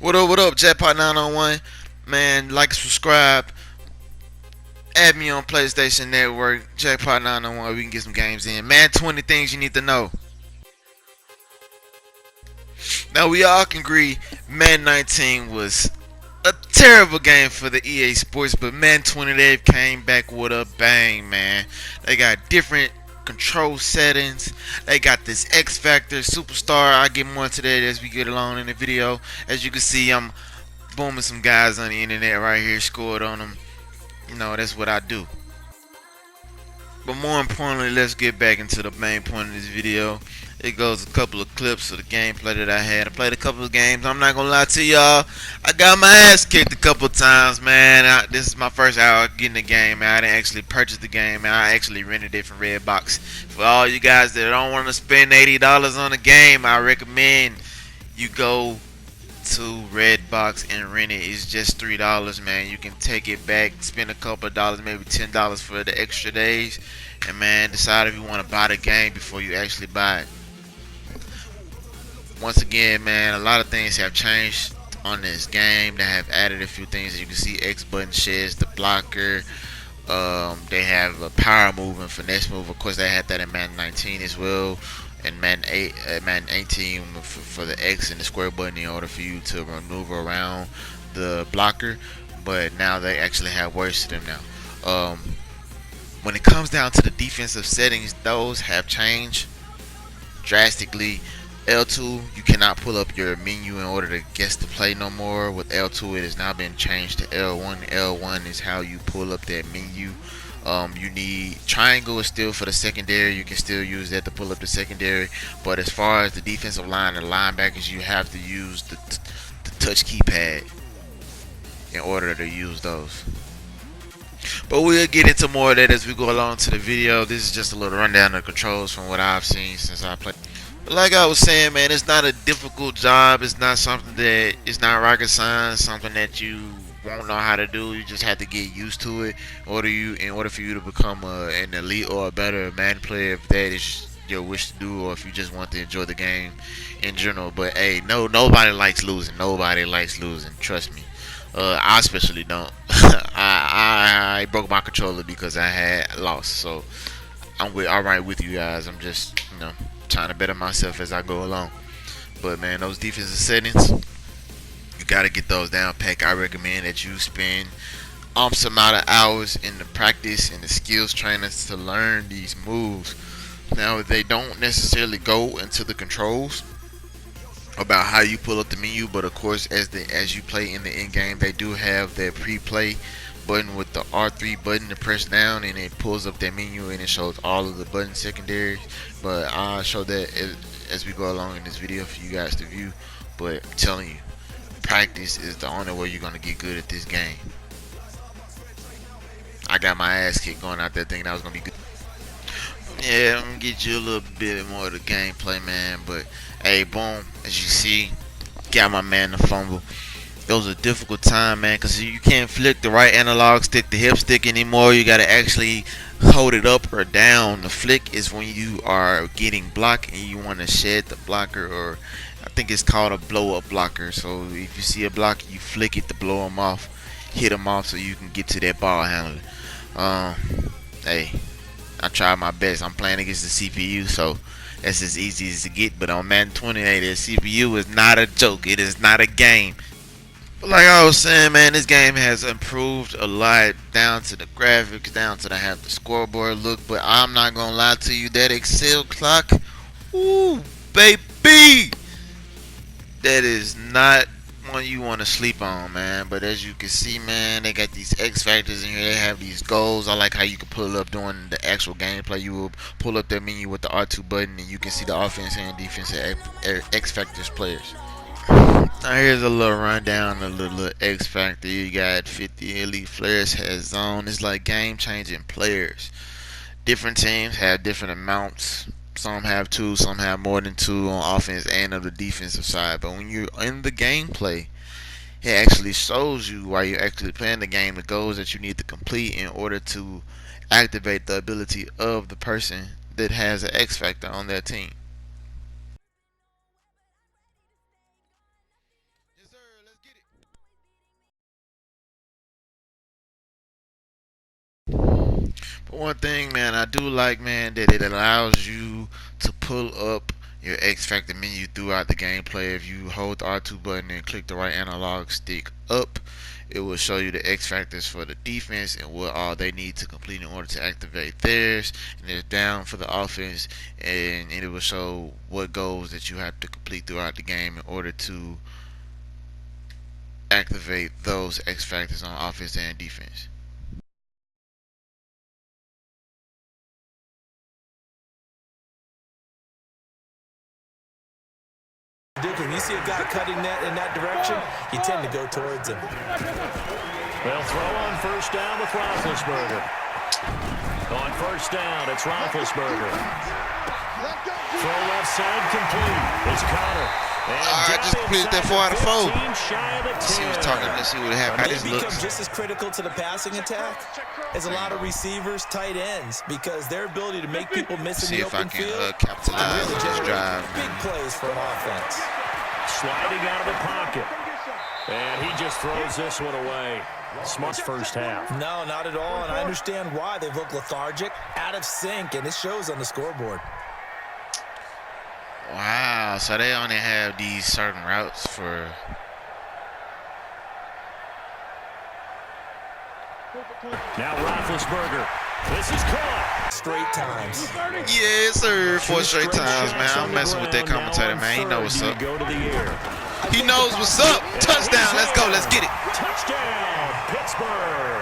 What up, Jetpot 901? Man, like, subscribe, add me on PlayStation Network, Jetpot 901. We can get some games in. Man, 20 things you need to know. Now, we all can agree Madden 19 was a terrible game for the EA Sports, but Madden 20 they came back with a bang, man. They got different control settings. They got this X Factor Superstar. I'll get more into that as we get along in the video. As you can see, I'm booming some guys on the internet right here, scored on them. You know, that's what I do. But more importantly, let's get back into the main point of this video. It goes a couple of clips of the gameplay that I had. I played a couple of games. I'm not gonna lie to y'all. I got my ass kicked a couple of times, man. This is my first hour getting the game, man. I didn't actually purchase the game, man. I actually rented it from Redbox. For all you guys that don't want to spend $80 on a game, I recommend you go to Redbox and rent it. It's just $3, man. You can take it back, spend a couple of dollars, maybe $10 for the extra days, and man, decide if you want to buy the game before you actually buy it. Once again, man, a lot of things have changed on this game. They have added a few things. As you can see, X button sheds, the blocker. They have a power move and finesse move. Of course, they had that in Madden 19 as well, and Madden 8, Madden 18 for the X and the square button in order for you to maneuver around the blocker. But now they actually have words to them now. When it comes down to the defensive settings, those have changed drastically. L2, you cannot pull up your menu in order to guess the play no more. With L2, it has now been changed to L1. L1 is how you pull up that menu. You need triangle is still for the secondary. You can still use that to pull up the secondary. But as far as the defensive line and linebackers, you have to use the touch keypad in order to use those. But we'll get into more of that as we go along to the video. This is just a little rundown of the controls from what I've seen since I played. Like I was saying, man, it's not a difficult job. It's not something that it's not rocket science. Something that you won't know how to do. You just have to get used to it. In order for you to become an elite or a better Madden player, if that is your wish to do, or if you just want to enjoy the game in general. But hey, nobody likes losing. Nobody likes losing. Trust me. I especially don't. I broke my controller because I had lost. So I'm all right with you guys. I'm just trying to better myself as I go along. But man, those defensive settings, you gotta get those down pack. I recommend that you spend some amount of hours in the practice and the skills trainers to learn these moves. Now they don't necessarily go into the controls about how you pull up the menu, but of course as you play in the end game, they do have their pre-play button with the R3 button to press down, and it pulls up that menu and it shows all of the button secondaries. But I'll show that as we go along in this video for you guys to view. But I'm telling you, practice is the only way you're gonna get good at this game. I got my ass kicked going out there thinking I was gonna be good. Yeah, I'm gonna get you a little bit more of the gameplay, man. But hey, boom, as you see, got my man the fumble. It was a difficult time, man, because you can't flick the right analog stick, the hip stick anymore. You gotta actually hold it up or down. The flick is when you are getting blocked and you want to shed the blocker, or I think it's called a blow up blocker. So if you see a block, you flick it to blow them off, hit them off, so you can get to that ball handler. Hey, I tried my best. I'm playing against the CPU, so that's as easy as it get. But on Madden 28, the CPU is not a joke. It is not a game. But like I was saying, man, this game has improved a lot, down to the graphics, down to have the scoreboard look. But I'm not gonna lie to you, that Excel clock, ooh, baby, that is not one you want to sleep on, man. But as you can see, man, they got these X factors in here. They have these goals. I like how you can pull it up during the actual gameplay. You will pull up that menu with the R2 button, and you can see the offense and defense X factors players. Now here's a little rundown of the little X Factor. You got 50 elite players, has zone. It's like game changing players. Different teams have different amounts. Some have two, some have more than two on offense and on the defensive side. But when you're in the gameplay, it actually shows you while you're actually playing the game the goals that you need to complete in order to activate the ability of the person that has an X Factor on their team. Yes, sir. But one thing, man, I do like, man, that it allows you to pull up your X Factor menu throughout the gameplay. If you hold the R2 button and click the right analog stick up, it will show you the X factors for the defense and what all they need to complete in order to activate theirs. And it's down for the offense, and it will show what goals that you have to complete throughout the game in order to activate those X factors on offense and defense. When you see a guy cutting net in that direction, you tend to go towards him. They'll throw on first down with Roethlisberger. On first down, it's Roethlisberger. Throw left side complete. It's Connor. I just completed that 4 out of 4. Let's see what's talking. Let's see what happened. How this They become looks. just as critical to the passing attack as a lot of receivers, tight ends, because their ability to make people miss in See the if I open can field capitalize really on this drive. big plays for an offense. Sliding out of the pocket. And he just throws this one away. Smart first half. No, not at all, and I understand why. They've looked lethargic, out of sync, and it shows on the scoreboard. Wow, so they only have these certain routes for. Now Roethlisberger. This is caught. Straight times. Yes, sir. 4 straight times, man. I'm messing with that commentator, man. He knows what's up. Go to the air. He knows what's up. Touchdown. Let's go. Let's get it. Touchdown, Pittsburgh.